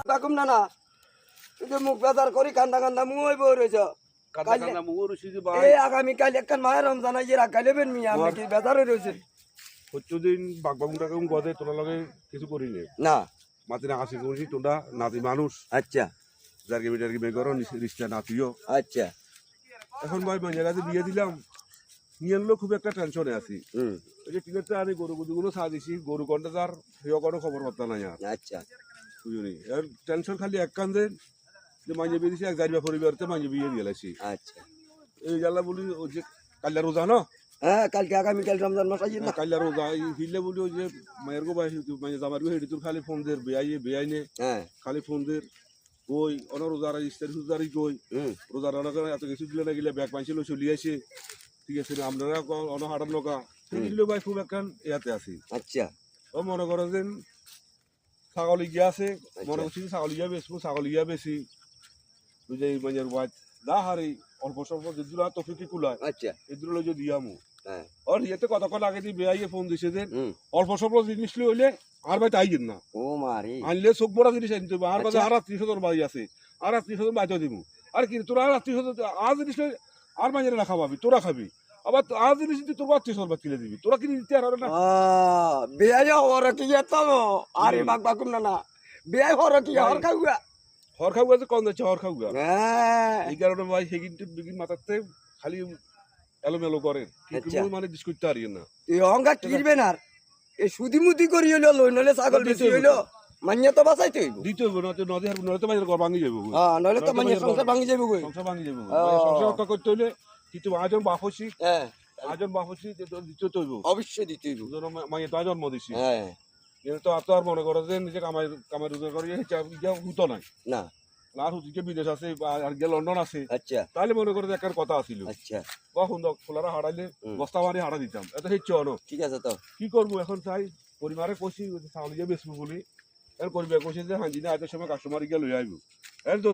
বাকুম না না তুই মুখ বেজার করি কান্দা কান্দা মুখ হয়ে বই রয়েছ এই আগামীকাল একখান মায়ের রমজান আইয়ে রাখাইলেবেন মিয়া আপনি কি বেজার হয়ে রয়েছেন প্রত্যেকদিন বাগবাগুটাকে গদে তোলা লগে কিছু করিনি না মাতিনা আসি করছি তোমরা নাতি মানুষ আচ্ছা জার্গি বিটার্গি বেগরো রিস্তা নাতিও আচ্ছা এখন ভাই মাঝে কাছে বিয়ে দিলাম নিয়ে আনলেও খুব একটা টেনশনে আছি ওই যে টিকিটটা আমি গরু গুলো চা দিছি গরু কন্টা তার সেও কোনো খবর পাত্তা নাই আর আচ্ছা বুঝলি আর টেনশন খালি এক কান্দে যে মাঝে বিয়ে দিছি এক জারিবা পরিবারতে মাঝে বিয়ে গেলাছি আচ্ছা এই জ্বালা বলি ওই যে কাল্লা রোজা না হ্যাঁ কালকে আগামীকাল রমজান মাস আইয়ে না কাল্লা রোজা এই হিলে বলি ওই যে মায়ের গো ভাই মানে জামার গো হেডি তোর খালি ফোন দের বেআই নে হ্যাঁ খালি ফোন দের কই অন রোজার ইস্তারি সুজারি কই রোজার অনেক এত কিছু দিলে না গেলে ব্যাগ পাইছিল চলি আসে ঠিক আছে আপনারা অন হাটার লোকা সেগুলো ভাই খুব একখান ইয়াতে আছি আচ্ছা ও মনে করো যে ছাগল গিয়া আছে মনে করছি ছাগল গিয়া বেশবো ছাগল গিয়া বেশি বুঝে মানে বাইত যা হারি অল্প স্বল্প যেগুলো তফিকি কুলায় আচ্ছা এগুলো লই যদি দিয়ামু হ্যাঁ আর ইয়েতে কতক্ষণ আগে দিয়ে বেআইয়ে ফোন দিছে যে অল্প স্বল্প জিনিস হইলে আর ভাই তাই না ও মারি আনলে চোখ বড়া জিনিস আনতে হবে আর কাছে আর 30,000 বাড়ি আছে আর 30,000 বাইতে দিব আর কি তোরা আর 30,000 আজ জিনিস আর মাঝে না খাওয়াবি তোরা খাবি আবার আজ জিনিস তোর 30,000 কিনে দিবি তোরা কিনে দিতে আর না বিয়ে হওয়ার কি যেত আরে বাকুম না না বিয়ে হওয়ার কি হর খাওয়া হর খাওয়া যে কম যাচ্ছে হর খাওয়া হ্যাঁ এই কারণে ভাই হেগিনটি বিগিন মাথাতে খালি এলোমেলো করে কিন্তু মানে ডিস করতে পারি না তুই অঙ্গা কিনবে না এই সুদি মুদি করি হইলো লই নলে ছাগল বেশি হইলো মানিয়া তো বাঁচাইতে হইব দিতে হইব না তো নদী আর নলে তো মাঝে ঘর ভাঙি যাবে হ্যাঁ নলে তো মানিয়া সংসার ভাঙি যাবে কই সংসার ভাঙি যাবে সংসার রক্ষা করতে হইলে কিন্তু আজন বাপসি হ্যাঁ আজন বাপসি দিতে তো হইব অবশ্যই দিতে হইব মাইয়ে তো জন্ম দিছি হ্যাঁ কিন্তু তো আর মনে করো যে নিজে কামাই কামাই রোজগার করি হুতো নাই না আর হুতিকে বিদেশ আছে আর গিয়ে লন্ডন আছে আচ্ছা তাহলে মনে করো যে একটা কথা আছিল আচ্ছা কখন খোলারা হারাইলে বস্তা মারি হারা দিতাম এত হেচ্ছে অন ঠিক আছে তো কি করবো এখন চাই পরিবারে কষি চাউল গিয়ে বেচবো বলি এর করবে কষি যে হাঁজি না এত সময় কাস্টমার গিয়ে লই আইব এর